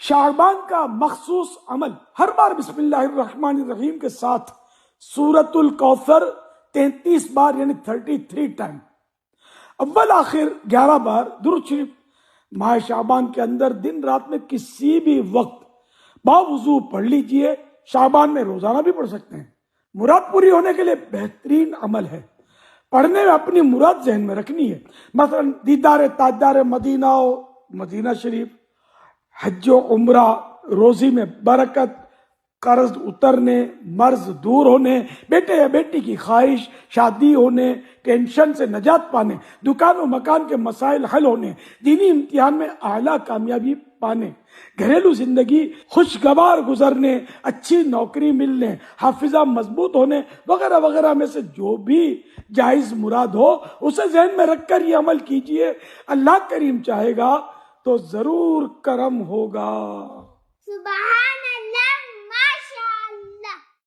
شعبان کا مخصوص عمل، ہر بار بسم اللہ الرحمن الرحیم کے ساتھ سورۃ الکوثر 33 بار یعنی 33 ٹائم، اول آخر 11 بار درود شریف ماہ شعبان کے اندر دن رات میں کسی بھی وقت باوضو پڑھ لیجئے۔ شعبان میں روزانہ بھی پڑھ سکتے ہیں، مراد پوری ہونے کے لیے بہترین عمل ہے۔ پڑھنے میں اپنی مراد ذہن میں رکھنی ہے، مثلا دیدار تاجدار مدینہ و مدینہ شریف، حج و عمرہ، روزی میں برکت، قرض اترنے، مرض دور ہونے، بیٹے یا بیٹی کی خواہش، شادی ہونے، ٹینشن سے نجات پانے، دکان و مکان کے مسائل حل ہونے، دینی امتحان میں اعلیٰ کامیابی پانے، گھریلو زندگی خوشگوار گزرنے، اچھی نوکری ملنے، حافظہ مضبوط ہونے وغیرہ وغیرہ میں سے جو بھی جائز مراد ہو اسے ذہن میں رکھ کر یہ عمل کیجئے۔ اللہ کریم چاہے گا تو ضرور کرم ہوگا۔ سبحان